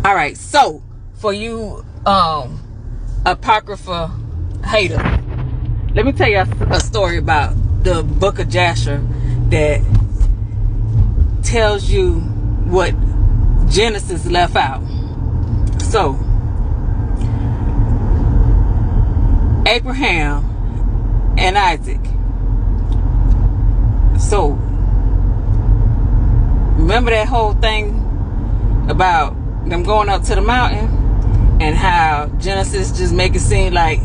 All right, so for you Apocrypha haters, let me tell you a story about the book of Jasher that tells you what Genesis left out. So Abraham and Isaac. So remember that whole thing about them going up to the mountain, and how Genesis just make it seem like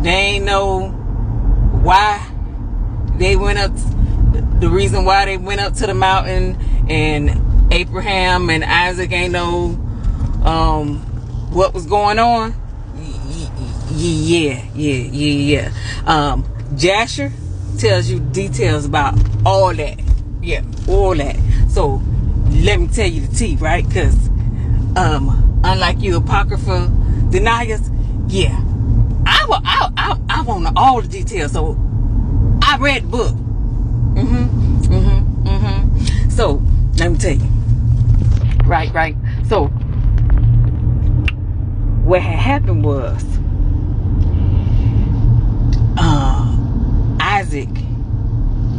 they ain't know why they went up, the reason why they went up to the mountain, and Abraham and Isaac ain't know what was going on. Yeah. Jasher tells you details about all that. Yeah, all that. So let me tell you the tea, right? Because unlike you Apocrypha deniers, yeah, I want all the details. So I read the book. So let me tell you. Right. So what had happened was Isaac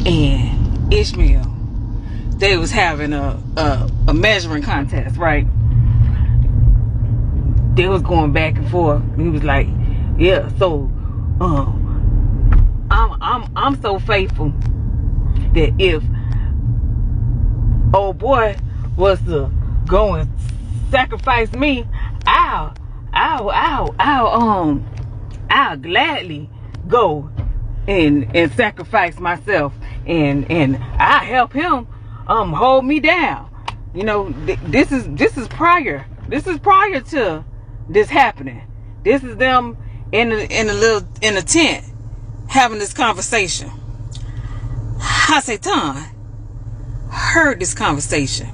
and Ishmael, they was having a measuring contest, right? They was going back and forth. He was like, yeah, so I'm so faithful that if old boy was to go and sacrifice me, I'll gladly go and sacrifice myself, and I help him hold me down. You know, this is prior to this happening. This is them in a tent having this conversation. Satan heard this conversation.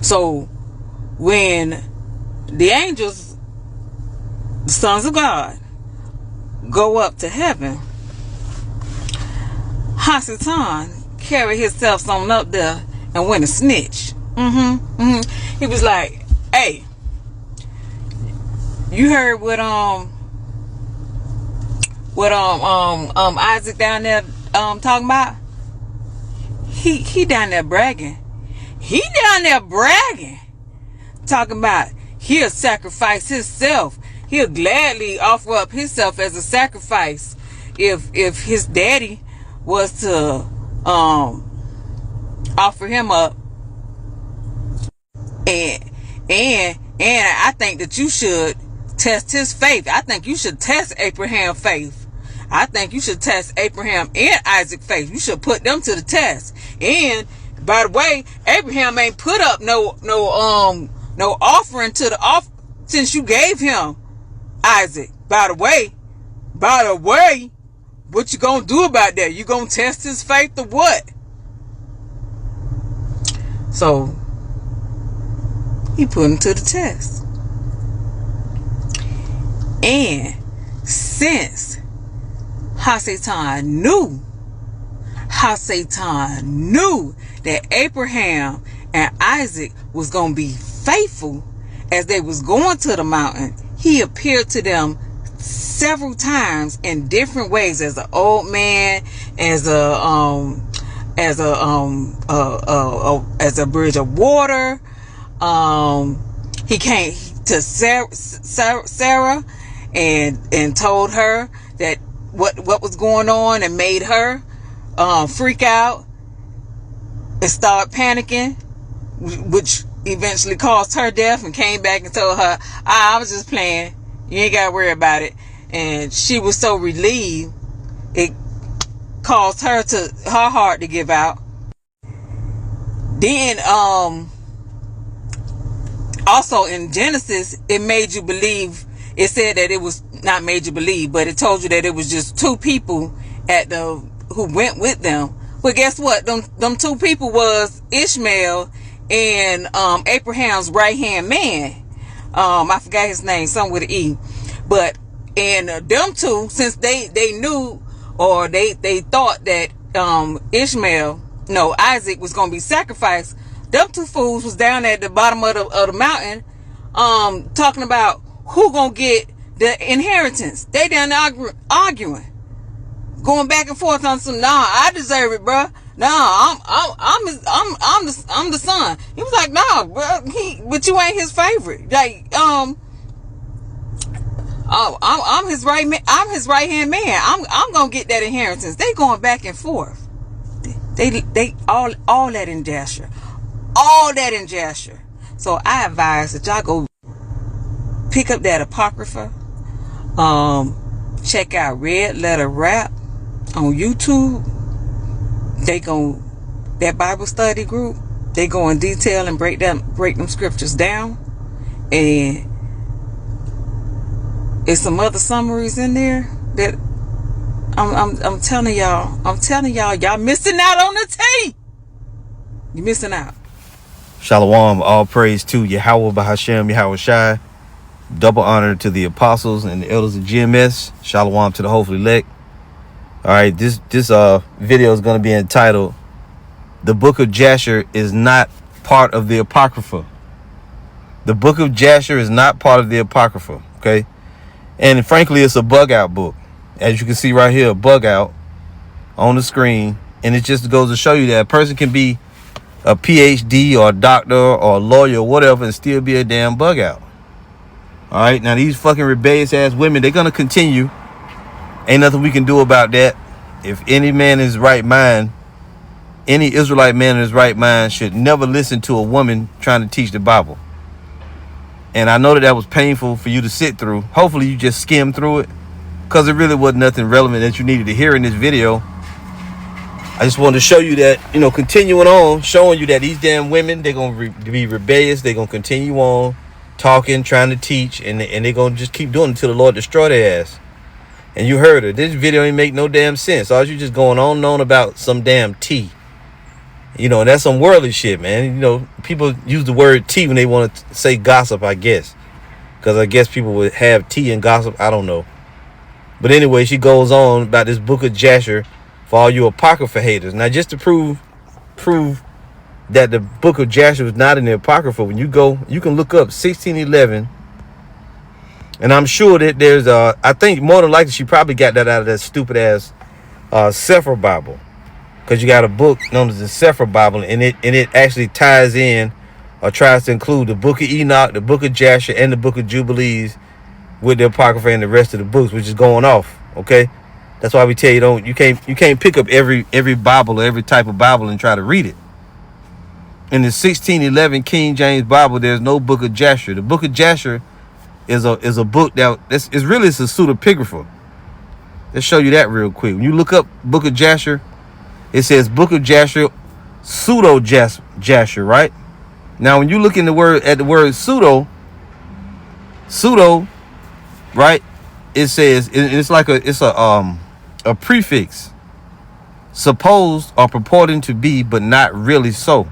So when the angels, the sons of God, go up to heaven, Satan carried himself on up there and went and snitch. He was like, hey, you heard what Isaac down there talking about? He down there bragging. Talking about he'll sacrifice himself. He'll gladly offer up himself as a sacrifice if his daddy was to offer him up. And I think that you should test his faith. I think you should test Abraham's faith. I think you should test Abraham and Isaac's faith. You should put them to the test. And by the way, Abraham ain't put up no offering to the since you gave him Isaac. By the way, what you gonna do about that? You gonna test his faith or what? So he put him to the test. And since Satan knew that Abraham and Isaac was going to be faithful as they was going to the mountain, he appeared to them several times in different ways, as an old man, as a bridge of water. He came to Sarah and told her that what was going on, and made her freak out and start panicking, which eventually caused her death, and came back and told her, I was just playing, you ain't gotta worry about it. And she was so relieved, it caused her heart to give out. Then also in Genesis, it made you believe, it said that it was not made you believe, but it told you that it was just two people who went with them. But guess what? Them two people was Ishmael and Abraham's right hand man. I forgot his name, something with an E. But and them two, since they knew, or they thought that Isaac was going to be sacrificed, Them two fools was down at the bottom of the mountain, talking about who gonna get the inheritance. They down there arguing, going back and forth on some. Nah, I deserve it, bruh. Nah, I'm the son. He was like, nah, bro, but you ain't his favorite. Like, I'm his right man. I'm his right hand man. I'm gonna get that inheritance. They going back and forth. They all that in Jasher. All that in Jasher. So I advise that y'all go pick up that Apocrypha. Check out Red Letter Rap on YouTube. That Bible study group, they go in detail and break them scriptures down. And there's some other summaries in there that I'm telling y'all, y'all missing out on the tea. You missing out. Shalom, all praise to Yahweh Bahashem, Yahweh Shai. Double honor to the apostles and the elders of GMS. Shalom to the hopeful elect. All right, this video is going to be entitled, "The Book of Jasher is not part of the Apocrypha." The Book of Jasher is not part of the Apocrypha, okay? And frankly, it's a bug out book. As you can see right here, a bug out on the screen. And it just goes to show you that a person can be a PhD or a doctor or a lawyer or whatever and still be a damn bug out. All right, now these fucking rebellious ass women, they're going to continue. Ain't nothing we can do about that. If any man in his right mind, any Israelite man in his right mind should never listen to a woman trying to teach the Bible. And I know that was painful for you to sit through. Hopefully you just skimmed through it, because it really wasn't nothing relevant that you needed to hear in this video. I just wanted to show you that, continuing on, showing you that these damn women, they're going to be rebellious. They're going to continue on talking, trying to teach, and they're going to just keep doing it until the Lord destroy their ass. And you heard her. This video ain't make no damn sense. All you just going on and on about some damn tea. And that's some worldly shit, man. People use the word tea when they want to say gossip, I guess. Because I guess people would have tea and gossip. I don't know. But anyway, she goes on about this Book of Jasher for all you Apocrypha haters. Now, just to prove that the Book of Jasher was not in the Apocrypha, when you go, you can look up 1611. And I'm sure that there's I think more than likely she probably got that out of that stupid ass Sefer Bible. Because you got a book known as the Sefer Bible, and it actually ties in or tries to include the Book of Enoch, the Book of Jasher, and the Book of Jubilees with the Apocrypha and the rest of the books, which is going off. Okay, that's why we tell you you can't pick up every Bible or every type of Bible and try to read it. In the 1611 King James Bible, there's no Book of Jasher. The Book of Jasher is a book that it's a pseudepigrapha. Let's show you that real quick. When you look up Book of Jasher, it says Book of Jasher, pseudo-Jasher, right? Now, when you look at the word pseudo, right? It says it's like a prefix, supposed or purporting to be, but not really so.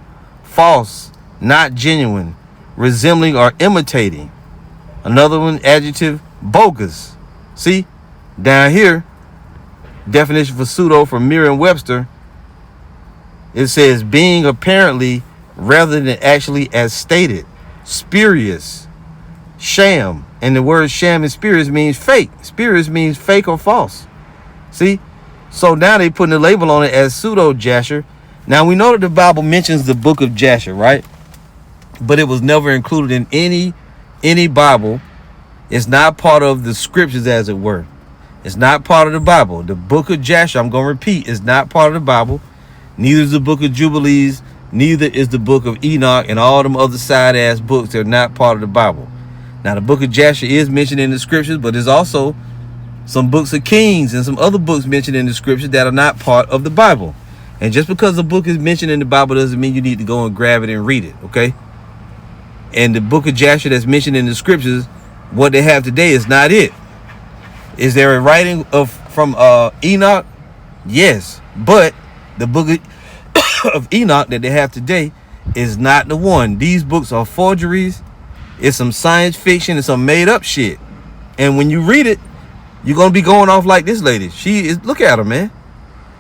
False, not genuine, resembling or imitating. Another one, adjective, bogus. See, down here, definition for pseudo from Merriam-Webster. It says being apparently rather than actually as stated, spurious, sham. And the word sham and spurious means fake. Spurious means fake or false. See? So now they putting a label on it as pseudo-Jasher. Now we know that the Bible mentions the Book of Jasher, right? But it was never included in any Bible. It's not part of the scriptures, as it were. It's not part of the Bible. The Book of Jasher, I'm going to repeat, is not part of the Bible. Neither is the Book of Jubilees. Neither is the Book of Enoch, and all them other side-ass books. They're not part of the Bible. Now, the Book of Jasher is mentioned in the scriptures, but there's also some books of Kings and some other books mentioned in the scriptures that are not part of the Bible. And just because the book is mentioned in the Bible doesn't mean you need to go and grab it and read it, okay? And the Book of Jasher that's mentioned in the scriptures, what they have today is not it. Is there a writing from Enoch? Yes, but the Book of Enoch that they have today is not the one. These books are forgeries. It's some science fiction and some made up shit. And when you read it, you're gonna be going off like this lady. She is, look at her, man.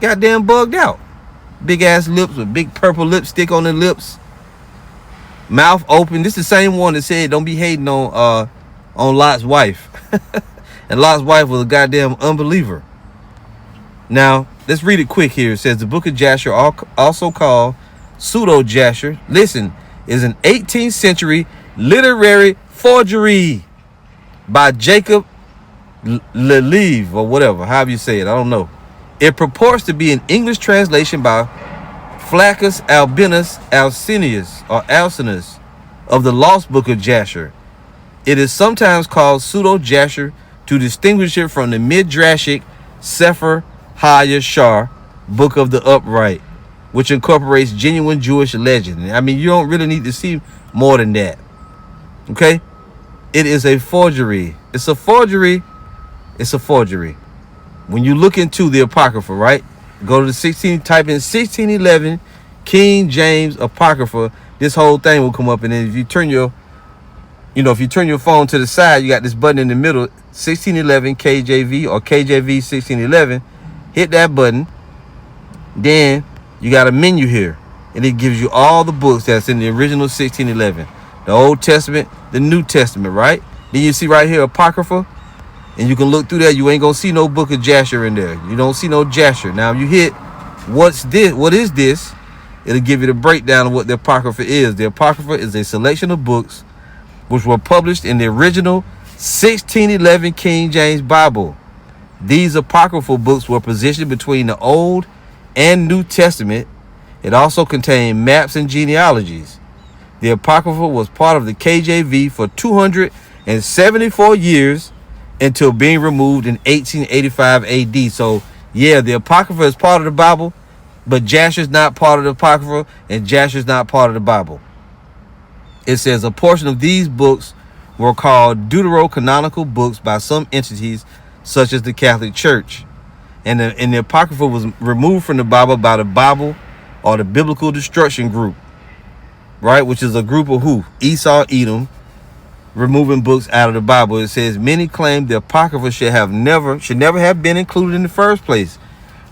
Goddamn bugged out. Big ass lips with big purple lipstick on the lips. Mouth open. This is the same one that said don't be hating on Lot's wife. And Lot's wife was a goddamn unbeliever. Now, let's read it quick here. It says the book of Jasher, also called pseudo-Jasher, listen, is an 18th century literary forgery by Jacob Lelieve, or whatever, however you say it. I don't know. It purports to be an English translation by Flaccus Albinus Alcinous of the Lost Book of Jasher. It is sometimes called pseudo-Jasher to distinguish it from the Midrashic Sefer HaYashar, Book of the Upright, which incorporates genuine Jewish legend. I mean, you don't really need to see more than that. Okay? It is a forgery. It's a forgery. It's a forgery. When you look into the Apocrypha, right? Go to the type in 1611 King James Apocrypha. This whole thing will come up, and then if you turn your phone to the side, you got this button in the middle, 1611 KJV or KJV 1611. Hit that button. Then you got a menu here, and it gives you all the books that's in the original 1611. The Old Testament, the New Testament, right? Then you see right here Apocrypha, and you can look through there. You ain't gonna see no book of Jasher in there. You don't see no Jasher. Now you hit what's this? What is this? It'll give you the breakdown of what the Apocrypha is. The Apocrypha is a selection of books which were published in the original 1611 King James Bible. These apocryphal books were positioned between the Old and New Testament. It also contained maps and genealogies. The Apocrypha was part of the KJV for 274 years until being removed in 1885 AD. So, yeah, the Apocrypha is part of the Bible, but Jasher's not part of the Apocrypha, and Jasher's not part of the Bible. It says a portion of these books were called deuterocanonical books by some entities, such as the Catholic Church. And the Apocrypha was removed from the Bible by the Bible or the Biblical Destruction Group, right? Which is a group of who? Esau, Edom, removing books out of the Bible. It says many claim the Apocrypha should never have been included in the first place,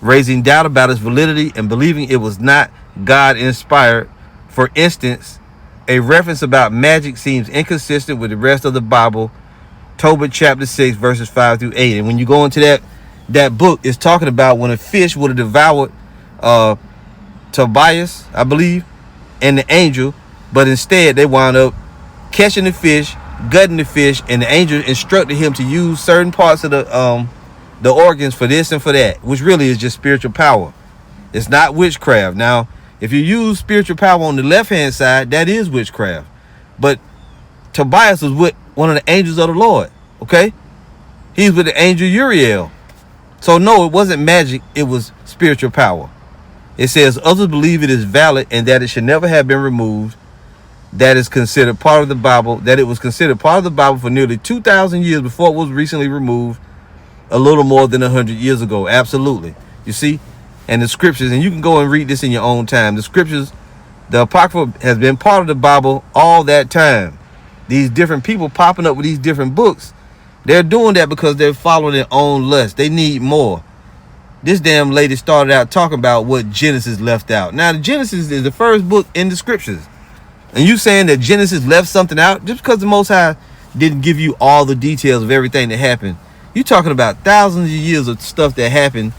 raising doubt about its validity and believing it was not God inspired. For instance, a reference about magic seems inconsistent with the rest of the Bible. Tobit chapter 6 verses 5 through 8. And when you go into that book, it's talking about when a fish would have devoured Tobias, I believe, and the angel, but instead they wound up catching the fish, gutting the fish, and the angel instructed him to use certain parts of the organs for this and for that, which really is just spiritual power. It's not witchcraft. Now, if you use spiritual power on the left-hand side, that is witchcraft. But Tobias was with one of the angels of the Lord, okay? He's with the angel Uriel. So, no, it wasn't magic. It was spiritual power. It says, others believe it is valid and that it should never have been removed. That is considered part of the Bible. That it was considered part of the Bible for nearly 2,000 years before it was recently removed a little more than 100 years ago. Absolutely. You see? And the scriptures, and you can go and read this in your own time. The scriptures, the Apocrypha has been part of the Bible all that time. These different people popping up with these different books, they're doing that because they're following their own lust. They need more. This damn lady started out talking about what Genesis left out. Now, the Genesis is the first book in the scriptures. And you saying that Genesis left something out just because the Most High didn't give you all the details of everything that happened. You're talking about thousands of years of stuff that happened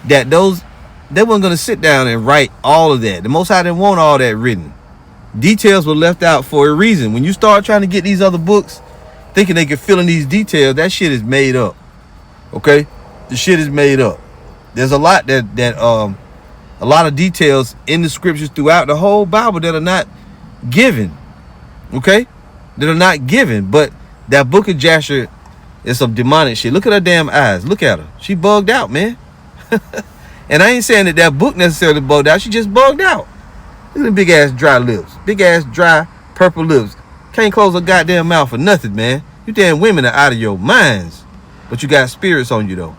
that they weren't going to sit down and write all of that. The Most High didn't want all that written. Details were left out for a reason. When you start trying to get these other books, thinking they can fill in these details, that shit is made up. Okay? The shit is made up. There's a lot a lot of details in the scriptures throughout the whole Bible that are not given. Okay? That are not given. But that book of Jasher is some demonic shit. Look at her damn eyes. Look at her. She bugged out, man. And I ain't saying that book necessarily bugged out. She just bugged out. Look at the big ass dry lips. Big ass dry purple lips. Can't close her goddamn mouth for nothing, man. You damn women are out of your minds. But you got spirits on you, though.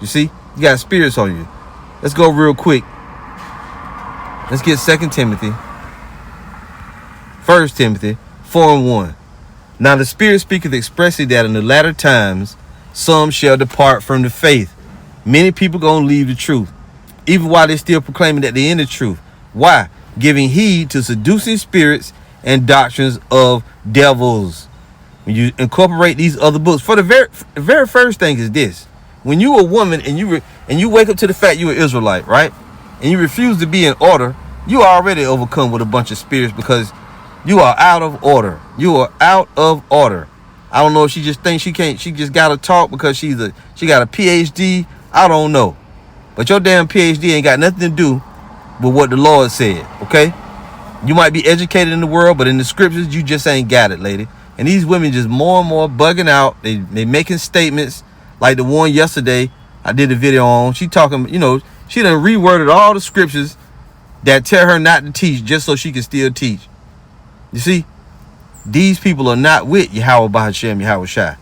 You see? You got spirits on you. Let's go real quick. Let's get 2 Timothy. 1 Timothy 4:1. Now the Spirit speaketh expressly that in the latter times some shall depart from the faith. Many people gonna leave the truth, even while they're still proclaiming that they're in the truth. Why? Giving heed to seducing spirits and doctrines of devils. When you incorporate these other books, for the very first thing is this: when you a woman and you wake up to the fact you an Israelite, right, and you refuse to be in order, you are already overcome with a bunch of spirits, because you are out of order. You are out of order. I don't know if she just thinks she can't. She just got to talk because she got a PhD. I don't know, but your damn PhD ain't got nothing to do with what the Lord said. Okay, you might be educated in the world, but in the scriptures, you just ain't got it, lady. And these women just more and more bugging out. They making statements like the one yesterday I did a video on. She talking, she done reworded all the scriptures that tell her not to teach just so she can still teach. You see, these people are not with Yahweh Bahashem, Yahweh Shai.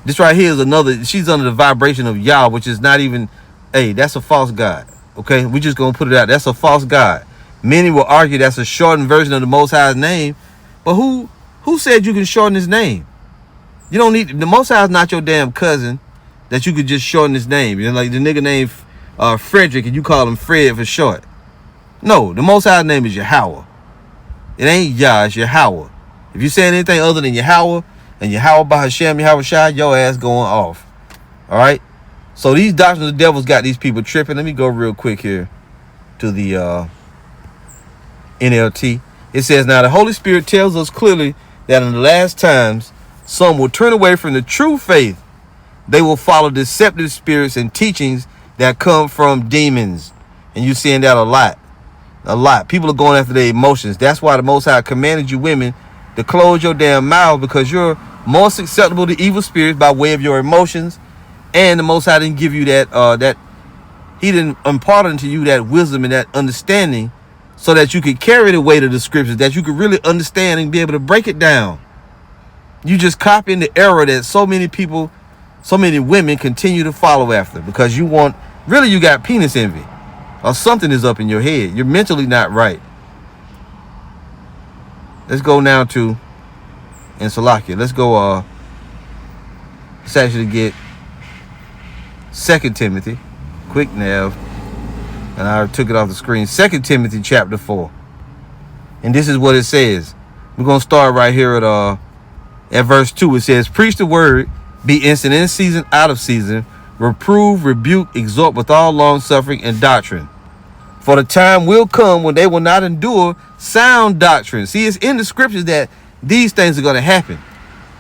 This right here is another, she's under the vibration of Yah, which is not even, hey, that's a false god. Okay, we just gonna put it out. That's a false god. Many will argue that's a shortened version of the Most High's name, but who said you can shorten his name? You don't need, the Most High is not your damn cousin that you could just shorten his name. Like the nigga named Frederick, and you call him Fred for short. No, the Most High's name is Yahweh. It ain't Yah, it's Yahweh. If you say anything other than Yahweh and Yahweh Bahashem, Yahweh Shai, your ass going off. All right? So these doctrines of the devils got these people tripping. Let me go real quick here to the NLT. It says, now the Holy Spirit tells us clearly that in the last times, some will turn away from the true faith. They will follow deceptive spirits and teachings that come from demons. And you're seeing that a lot. A lot. People are going after their emotions. That's why the Most High commanded you women to close your damn mouth, because you're more susceptible to evil spirits by way of your emotions. And the Most High didn't give you that he didn't impart into you that wisdom and that understanding so that you could carry the weight of the scriptures, that you could really understand and be able to break it down. You just copying the error that so many people, so many women continue to follow after, because you got penis envy, or something is up in your head. You're mentally not right. Let's go now to, in Salakia, let's go, let's actually get 2 Timothy, quick nav, and I took it off the screen. 2 Timothy chapter 4. And this is what it says. We're going to start right here at verse 2. It says, preach the word, be instant in season, out of season, reprove, rebuke, exhort with all long suffering and doctrine. For the time will come when they will not endure sound doctrine. See, it's in the scriptures that these things are going to happen.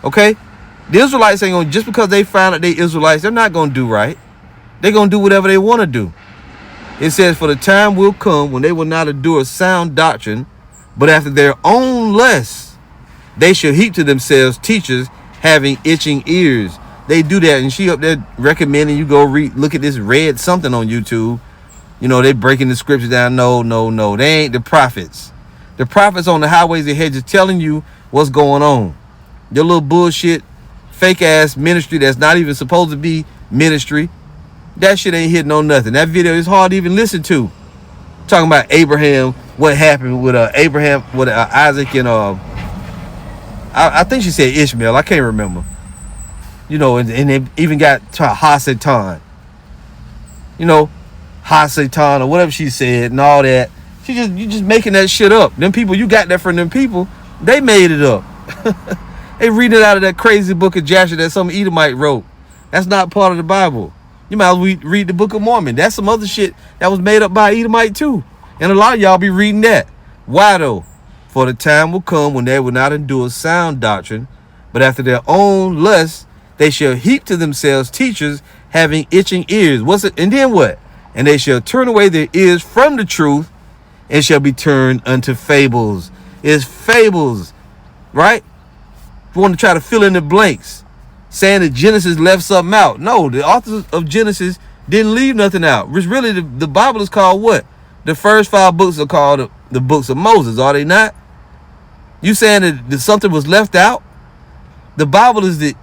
Okay? The Israelites ain't going to, just because they found that they Israelites, they're not going to do right. They're going to do whatever they want to do. It says, for the time will come when they will not endure sound doctrine, but after their own lusts, they shall heap to themselves teachers having itching ears. They do that, and she up there recommending you go look at this red something on YouTube. They breaking the scriptures down. No. They ain't the prophets. The prophets on the highways and hedges telling you what's going on. Your little bullshit, fake ass ministry that's not even supposed to be ministry. That shit ain't hitting on nothing. That video is hard to even listen to. Talking about Abraham, what happened with Abraham, with Isaac and I think she said Ishmael. I can't remember. And they even got to Ha-Satan. Ha-Satan or whatever she said and all that. You just making that shit up. Them people, you got that from them people. They made it up. They read it out of that crazy book of Jasher that some Edomite wrote. That's not part of the Bible. You might as well read the Book of Mormon. That's some other shit that was made up by Edomite too. And a lot of y'all be reading that. Why though? For the time will come when they will not endure sound doctrine, but after their own lusts, they shall heap to themselves teachers having itching ears. And then what? And they shall turn away their ears from the truth and shall be turned unto fables. It's fables, right? You want to try to fill in the blanks, saying that Genesis left something out. No, the authors of Genesis didn't leave nothing out. Which really, the Bible is called what? The first 5 books are called the books of Moses, are they not? You saying that something was left out? The Bible is the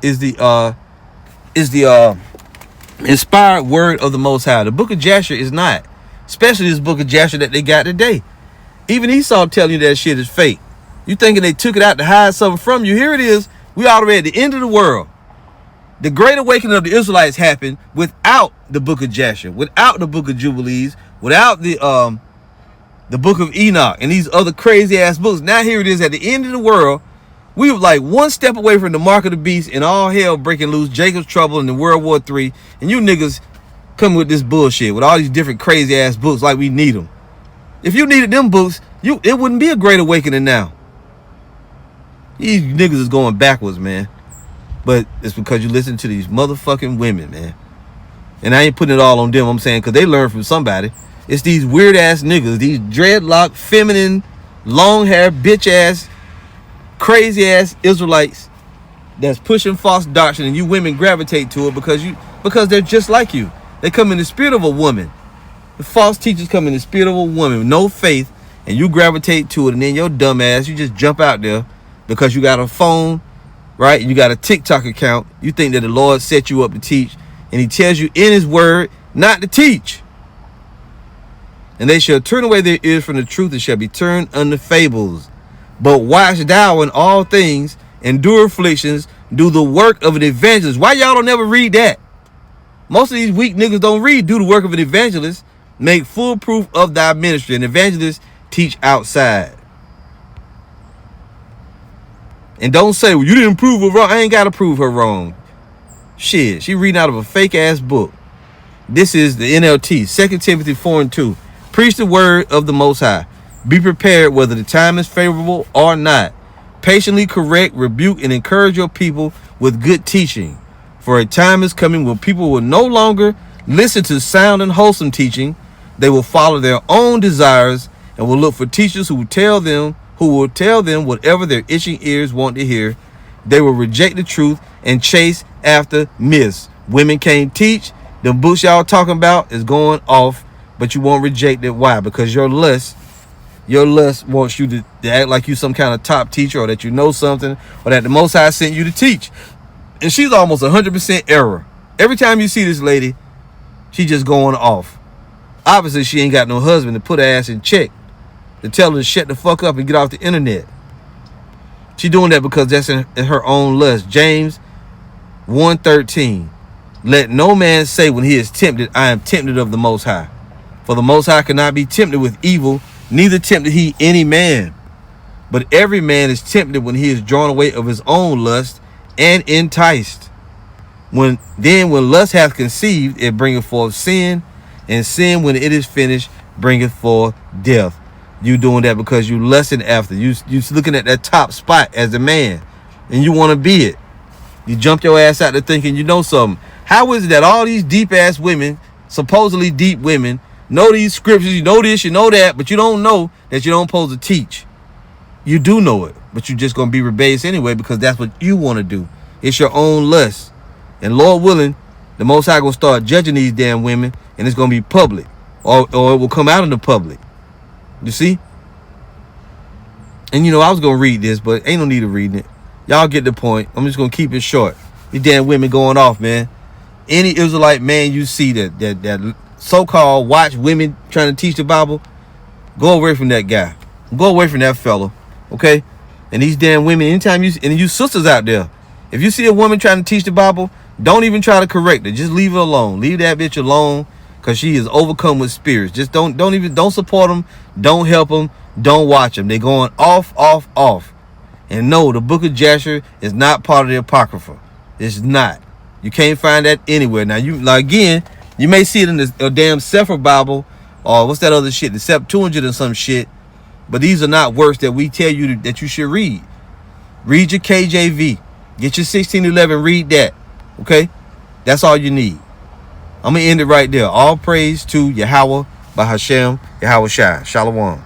inspired word of the Most High. The book of Jasher is not. Especially this book of Jasher that they got today. Even Esau telling you that shit is fake. You thinking they took it out to hide something from you. Here it is. We already at the end of the world. The great awakening of the Israelites happened without the book of Jasher, without the book of Jubilees, without the the book of Enoch, and these other crazy ass books. Now here it is at the end of the world. We were like one step away from the mark of the beast and all hell breaking loose, Jacob's trouble and the World War III. And you niggas come with this bullshit with all these different crazy ass books like we need them. If you needed them books, it wouldn't be a great awakening now. These niggas is going backwards, man. But it's because you listen to these motherfucking women, man. And I ain't putting it all on them, I'm saying, because they learn from somebody. It's these weird ass niggas, these dreadlock, feminine, long hair, bitch ass, crazy ass Israelites that's pushing false doctrine, and you women gravitate to it because they're just like you. They come in the spirit of a woman. The false teachers come in the spirit of a woman with no faith, and you gravitate to it, and then your dumb ass, you just jump out there because you got a phone, right? You got a TikTok account. You think that the Lord set you up to teach, and he tells you in his word not to teach. And they shall turn away their ears from the truth and shall be turned unto fables. But watch thou in all things, endure afflictions, do the work of an evangelist. Why y'all don't ever read that? Most of these weak niggas don't read, do the work of an evangelist, make full proof of thy ministry. An evangelist teach outside. And don't say, well, you didn't prove her wrong. I ain't got to prove her wrong. Shit, she reading out of a fake ass book. This is the NLT, 2 Timothy 4:2. Preach the word of the Most High. Be prepared whether the time is favorable or not. Patiently correct, rebuke, and encourage your people with good teaching. For a time is coming when people will no longer listen to sound and wholesome teaching. They will follow their own desires and will look for teachers who will tell them whatever their itching ears want to hear. They will reject the truth and chase after myths. Women can't teach. The books y'all talking about is going off, but you won't reject it. Why? Because your lust wants you to act like you some kind of top teacher, or that you know something, or that the Most High sent you to teach. And she's almost 100% error. Every time you see this lady, she just going off. Obviously, she ain't got no husband to put her ass in check, to tell her to shut the fuck up and get off the internet. She doing that because that's in her own lust. James 1:13. Let no man say when he is tempted, I am tempted of the Most High. For the Most High cannot be tempted with evil, neither tempted he any man. But every man is tempted when he is drawn away of his own lust and enticed. When lust hath conceived, it bringeth forth sin, and sin, when it is finished, bringeth forth death. You doing that because you lusting after. You looking at that top spot as a man, and you want to be it. You jump your ass out there thinking you know something. How is it that all these deep ass women, supposedly deep women, know these scriptures, you know this, you know that, but you don't know that you don't supposed to teach? You do know it, but you're just going to be rebellious anyway because that's what you want to do. It's your own lust. And Lord willing, the Most High going to start judging these damn women, and it's going to be public, or it will come out in the public. You see? And you know, I was going to read this, but ain't no need of reading it. Y'all get the point. I'm just going to keep it short. These damn women going off, man. Any Israelite man you see that so-called watch women trying to teach the Bible, go away from that guy. Go away from that fella, okay? And these damn women, anytime you sisters out there, if you see a woman trying to teach the Bible, don't even try to correct her. Just leave her alone. Leave that bitch alone, because she is overcome with spirits. Just don't support them. Don't help them. Don't watch them. They're going off. And no, the book of Jasher is not part of the Apocrypha. It's not. You can't find that anywhere. Now, you may see it in the damn Sefer Bible, or what's that other shit, the Septuagint or some shit. But these are not works that we tell you that you should read. Read your KJV. Get your 1611. Read that. Okay? That's all you need. I'm going to end it right there. All praise to Yahweh, Bahashem, Yahweh Shai. Shalom.